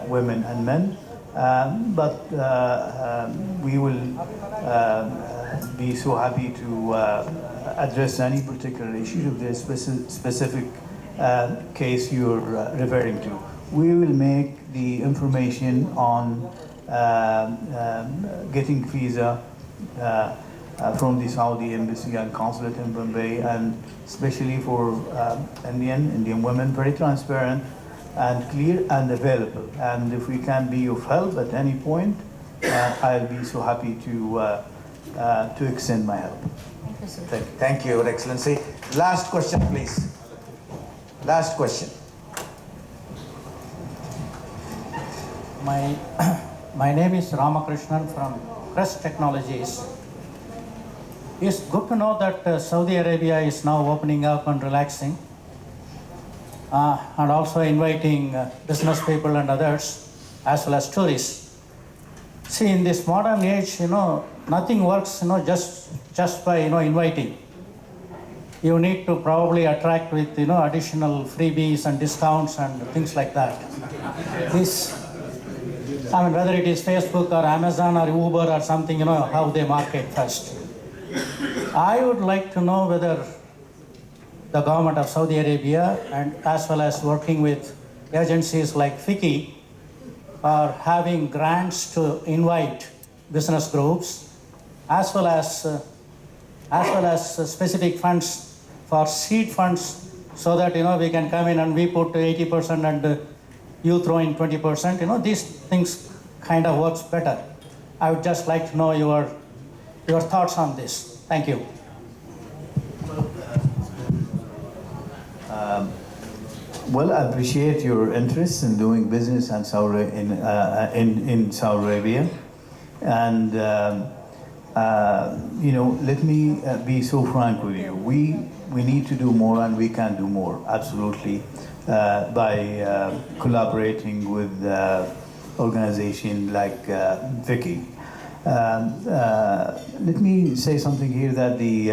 women and men, but we will be so happy to address any particular issue of the specific case you're referring to. We will make the information on getting visa from the Saudi Embassy and Consulate in Bombay, and especially for Indian women, very transparent and clear and available. And if we can be of help at any point, I'll be so happy to extend my help. Thank you, sir. Thank you, Your Excellency. Last question, please. Last question. My name is Ramakrishnan from Crest Technologies. It's good to know that Saudi Arabia is now opening up and relaxing, and also inviting business people and others, as well as tourists. See, in this modern age, nothing works, just by, inviting. You need to probably attract with, additional freebies and discounts and things like that. Whether it is Facebook or Amazon or Uber or something, how they market first. I would like to know whether the government of Saudi Arabia, and as well as working with agencies like FICCI, are having grants to invite business groups, as well as specific funds for seed funds, so that we can come in and we put 80% and you throw in 20%. These things kind of works better. I would just like to know your thoughts on this. Thank you. Well, I appreciate your interest in doing business in Saudi Arabia, and let me be so frank with you. We need to do more, and we can do more, absolutely, by collaborating with organizations like FICCI. Let me say something here, that the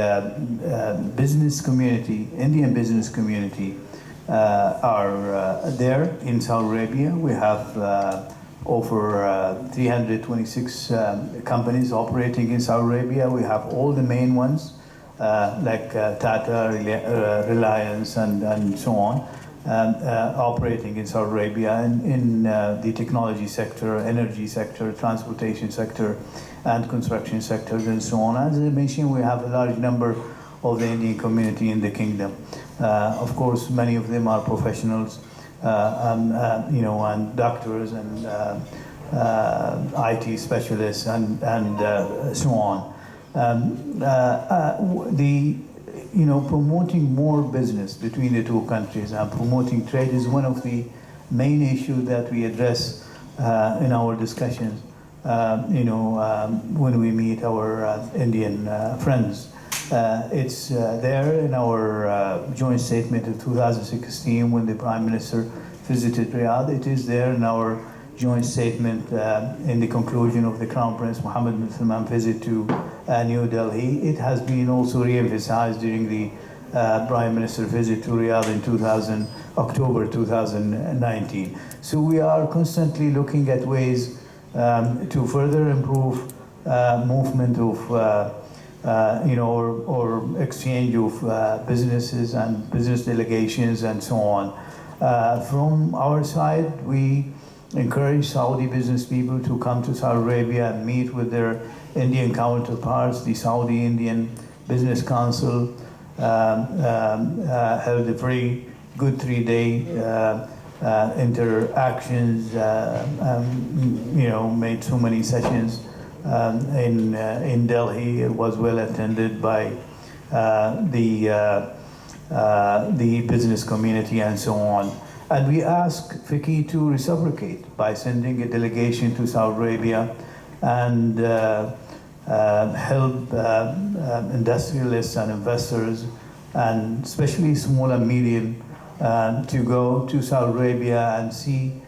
business community, Indian business community, are there in Saudi Arabia. We have over 326 companies operating in Saudi Arabia. We have all the main ones like Tata, Reliance, and so on, operating in Saudi Arabia in the technology sector, energy sector, transportation sector, and construction sectors, and so on. As I mentioned, we have a large number of the Indian community in the kingdom. Of course, many of them are professionals, and doctors and IT specialists, and so on. Promoting more business between the two countries and promoting trade is one of the main issues that we address in our discussions. When we meet our Indian friends. It's there in our joint statement of 2016 when the Prime Minister visited Riyadh. It is there in our joint statement in the conclusion of the Crown Prince Mohammed bin Salman visit to New Delhi. It has been also re-emphasized during the Prime Minister visit to Riyadh in October 2019. So we are constantly looking at ways to further improve movement of or exchange of businesses and business delegations and so on. From our side, we encourage Saudi business people to come to Saudi Arabia and meet with their Indian counterparts. The Saudi Indian Business Council held a very good 3-day interactions, made so many sessions in Delhi. It was well attended by the business community and so on. And we ask FICCI to reciprocate by sending a delegation to Saudi Arabia and help industrialists and investors, and especially small and medium, to go to Saudi Arabia and see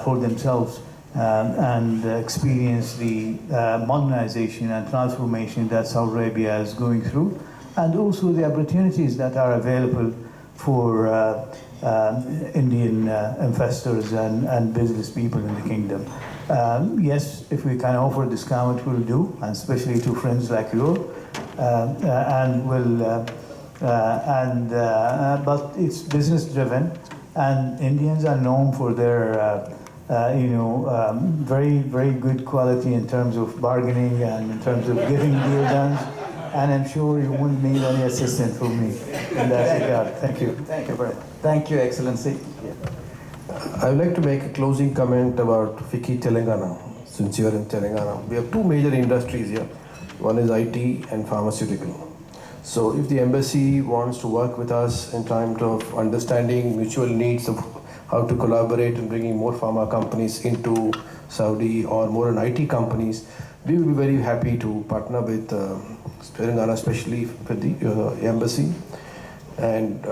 for themselves and experience the modernization and transformation that Saudi Arabia is going through, and also the opportunities that are available for Indian investors and business people in the kingdom. Yes, if we can offer a discount, we'll do, and especially to friends like you. But it's business driven, and Indians are known for their very good quality in terms of bargaining and in terms of getting deal done. And I'm sure you won't need any assistance from me in that regard. Thank you. Thank you very much. Thank you, Excellency. I would like to make a closing comment about FICCI Telangana, since you are in Telangana. We have two major industries here. One is IT and pharmaceutical. So if the embassy wants to work with us in terms of understanding mutual needs of how to collaborate and bringing more pharma companies into Saudi or more on IT companies, we will be very happy to partner with Telangana, especially with the embassy. And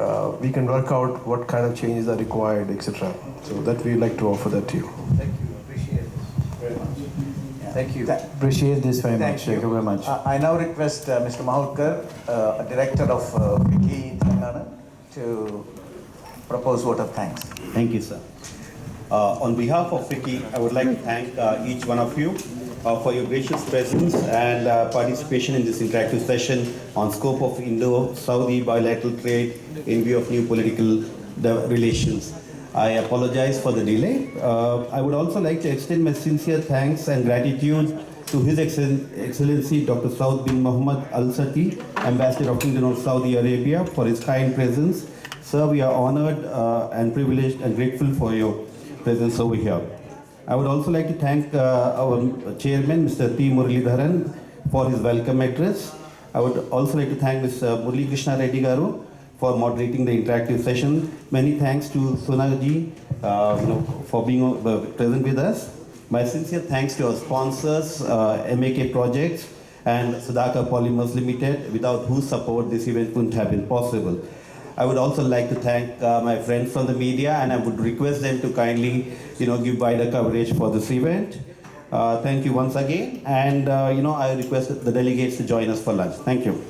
we can work out what kind of changes are required, etc. So that we would like to offer that to you. Thank you. Appreciate it very much. Thank you. Appreciate this very much. Thank you very much. I now request Mr. Mahudkar, Director of FICCI Telangana, to propose vote of thanks. Thank you, sir. On behalf of FICCI, I would like to thank each one of you for your gracious presence and participation in this interactive session on scope of Indo-Saudi Bilateral Trade in view of new political relations. I apologize for the delay. I would also like to extend my sincere thanks and gratitude to His Excellency Dr. Saud bin Mohammed Al-Sati, Ambassador of Kingdom of Saudi Arabia, for his kind presence. Sir, we are honored and privileged and grateful for your presence over here. I would also like to thank our chairman, Mr. T Muralidharan, for his welcome address. I would also like to thank Mr. Murali Krishna Reddy Garu for moderating the interactive session. Many thanks to Sonaji for being present with us. My sincere thanks to our sponsors, MAK Projects and Sudaka Polymers Limited, without whose support this event wouldn't have been possible. I would also like to thank my friends from the media, and I would request them to kindly, give wider coverage for this event. Thank you once again, and I request the delegates to join us for lunch. Thank you.